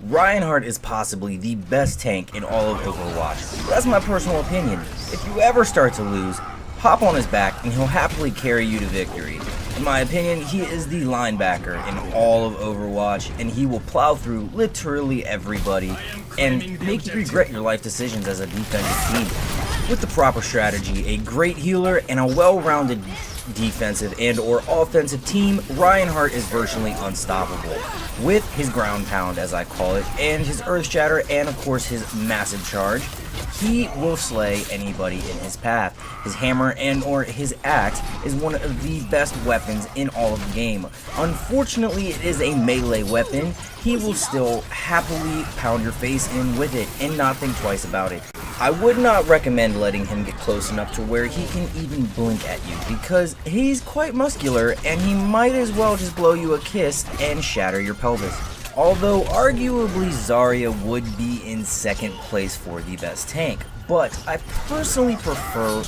Reinhardt is possibly the best tank in all of Overwatch. That's my personal opinion. If you ever start to lose, hop on his back and he'll happily carry you to victory. In my opinion, he is the linebacker in all of Overwatch, and he will plow through literally everybody and make you regret your life decisions as a defensive team. With the proper strategy, a great healer, and a well-rounded defensive and or offensive team, Reinhardt is virtually unstoppable. With his ground pound, as I call it, and his earth shatter, and of course his massive charge, he will slay anybody in his path. His hammer and or his axe is one of the best weapons in all of the game. Unfortunately, it is a melee weapon. He will still happily pound your face in with it and not think twice about it. I would not recommend letting him get close enough to where he can even blink at you, because he's quite muscular and he might as well just blow you a kiss and shatter your pelvis. Although arguably Zarya would be in second place for the best tank, but I personally prefer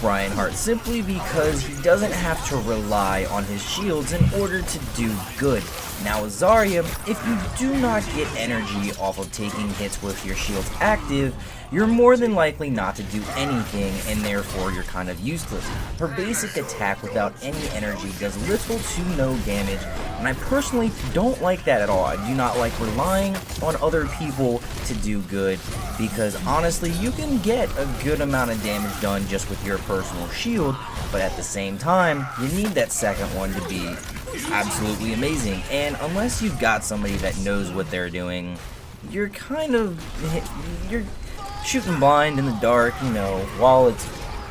Reinhardt simply because he doesn't have to rely on his shields in order to do good. Now with Zarya, if you do not get energy off of taking hits with your shields active, you're more than likely not to do anything, and therefore you're kind of useless. Her basic attack without any energy does little to no damage, and I personally don't like that at all. I do not like relying on other people to do good, because honestly, you can get a good amount of damage done just with your personal shield, but at the same time, you need that second one to be absolutely amazing. And unless you've got somebody that knows what they're doing, you're shooting blind in the dark, you know, while it's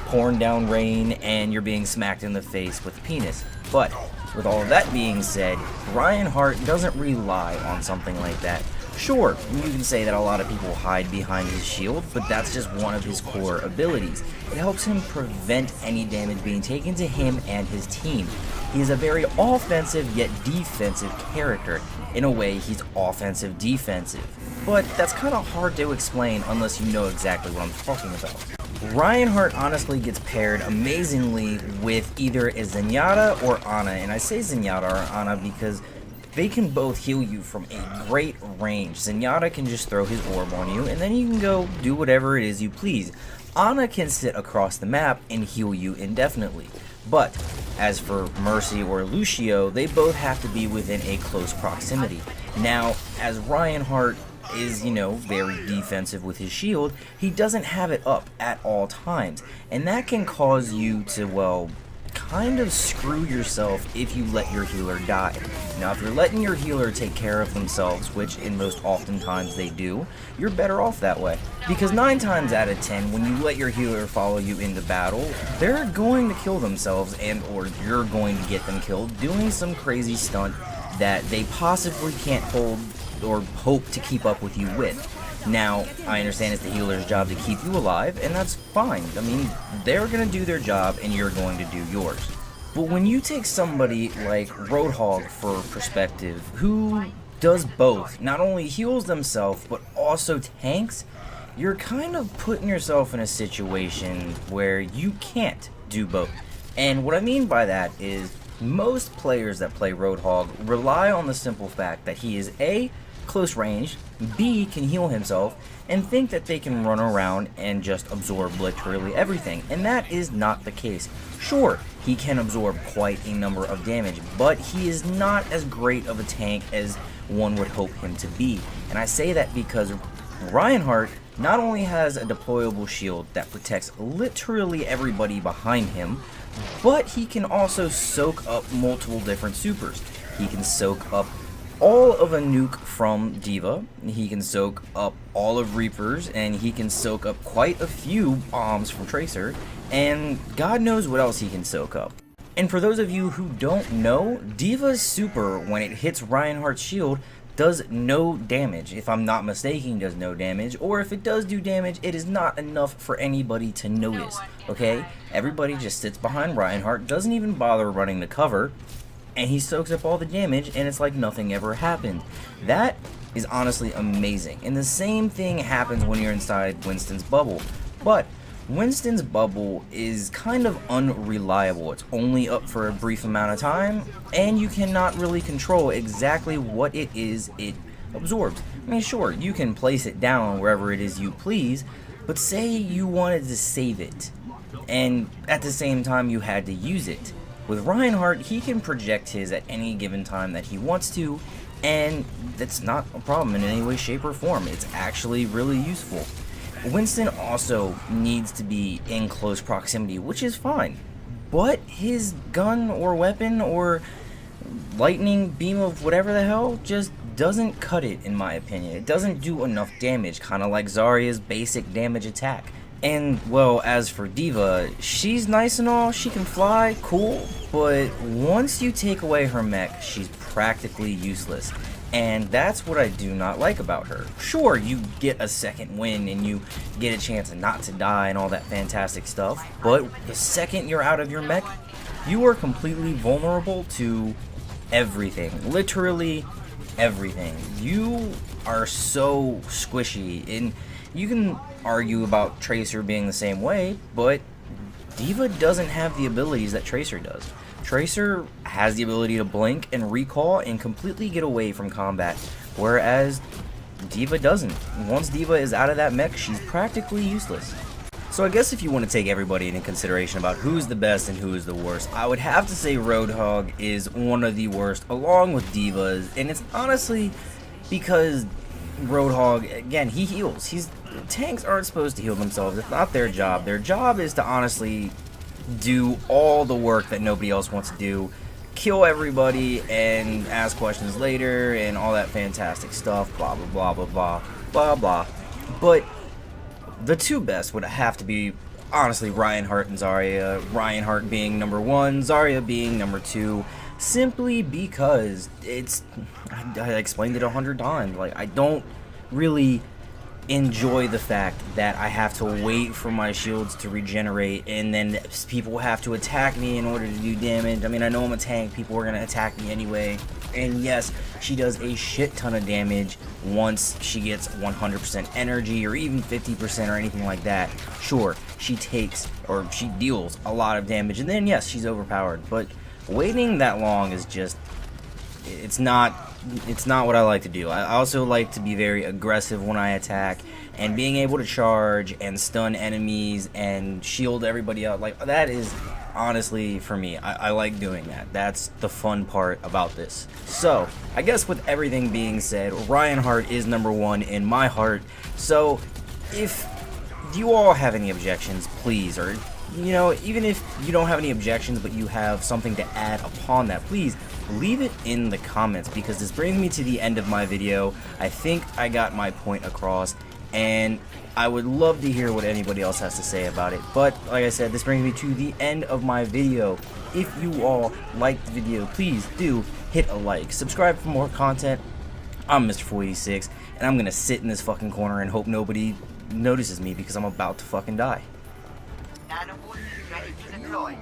pouring down rain and you're being smacked in the face with a penis. But with all of that being said, Reinhardt doesn't rely on something like that. Sure, you can say that a lot of people hide behind his shield, but that's just one of his core abilities. It helps him prevent any damage being taken to him and his team. He is a very offensive yet defensive character. In a way, he's offensive defensive. But that's kind of hard to explain unless you know exactly what I'm talking about. Reinhardt honestly gets paired amazingly with either a Zenyatta or Ana, and I say Zenyatta or Ana because they can both heal you from a great range. Zenyatta can just throw his orb on you, and then you can go do whatever it is you please. Ana can sit across the map and heal you indefinitely. But as for Mercy or Lucio, they both have to be within a close proximity. Now, as Reinhardt is, you know, very defensive with his shield, he doesn't have it up at all times, and that can cause you to, well, kind of screw yourself if you let your healer die. Now, if you're letting your healer take care of themselves, which in most oftentimes they do, you're better off that way. Because 9 times out of 10, when you let your healer follow you into battle, they're going to kill themselves, and or you're going to get them killed doing some crazy stunt that they possibly can't hold or hope to keep up with you with. Now, I understand it's the healer's job to keep you alive, and that's fine. I mean, they're going to do their job, and you're going to do yours. But when you take somebody like Roadhog for perspective, who does both, not only heals themselves, but also tanks, you're kind of putting yourself in a situation where you can't do both. And what I mean by that is, most players that play Roadhog rely on the simple fact that he is A, close range, B, can heal himself, and think that they can run around and just absorb literally everything, and that is not the case. Sure, he can absorb quite a number of damage, but he is not as great of a tank as one would hope him to be, and I say that because Reinhardt not only has a deployable shield that protects literally everybody behind him, but he can also soak up multiple different supers. He can soak up all of a nuke from D.Va, he can soak up all of Reapers, and he can soak up quite a few bombs from Tracer, and God knows what else he can soak up. And for those of you who don't know, D.Va's super, when it hits Reinhardt's shield, does no damage. If I'm not mistaken, does no damage, or if it does do damage, it is not enough for anybody to notice, okay? Everybody just sits behind Reinhardt, doesn't even bother running the cover, and he soaks up all the damage, and it's like nothing ever happened. That is honestly amazing. And the same thing happens when you're inside Winston's bubble. But Winston's bubble is kind of unreliable. It's only up for a brief amount of time, and you cannot really control exactly what it is it absorbs. I mean, sure, you can place it down wherever it is you please, but say you wanted to save it, and at the same time you had to use it. With Reinhardt, he can project his at any given time that he wants to, and that's not a problem in any way, shape, or form. It's actually really useful. Winston also needs to be in close proximity, which is fine, but his gun or weapon or lightning beam of whatever the hell just doesn't cut it, in my opinion. It doesn't do enough damage, kind of like Zarya's basic damage attack. And, well, as for D.Va, she's nice and all, she can fly, cool, but once you take away her mech, she's practically useless. And that's what I do not like about her. Sure, you get a second win and you get a chance not to die and all that fantastic stuff, but the second you're out of your mech, you are completely vulnerable to everything. Literally everything. You are so squishy, and you can argue about Tracer being the same way, but D.Va doesn't have the abilities that Tracer does. Tracer has the ability to blink and recall and completely get away from combat, whereas D.Va doesn't. Once D.Va is out of that mech, she's practically useless. So I guess if you want to take everybody into consideration about who's the best and who is the worst, I would have to say Roadhog is one of the worst, along with D.Va's, and it's honestly because Roadhog, again, he heals. Tanks aren't supposed to heal themselves. It's not their job. Their job is to honestly do all the work that nobody else wants to do, kill everybody and ask questions later and all that fantastic stuff, blah blah blah blah blah blah blah. But the two best would have to be honestly Reinhardt and Zarya. Reinhardt being number 1, Zarya being number 2, simply because I explained it 100 times. Like, I don't really enjoy the fact that I have to wait for my shields to regenerate and then people have to attack me in order to do damage. I mean, I know I'm a tank, people are going to attack me anyway, and yes, she does a shit ton of damage once she gets 100% energy or even 50% or anything like that. Sure, she takes or she deals a lot of damage, and then yes, she's overpowered, but waiting that long is just, it's not what I like to do. I also like to be very aggressive when I attack, and being able to charge and stun enemies and shield everybody out, like, that is honestly, for me, I like doing that. That's the fun part about this. So I guess with everything being said, Reinhardt is number 1 in my heart. So if you all have any objections, please, or you know, even if you don't have any objections but you have something to add upon that, please leave it in the comments, because this brings me to the end of my video. I think I got my point across, and I would love to hear what anybody else has to say about it. But like I said, this brings me to the end of my video. If you all liked the video, please do hit a like, subscribe for more content. I'm Mr. 486, and I'm gonna sit in this fucking corner and hope nobody notices me, because I'm about to fucking die. Animals ready to deploy.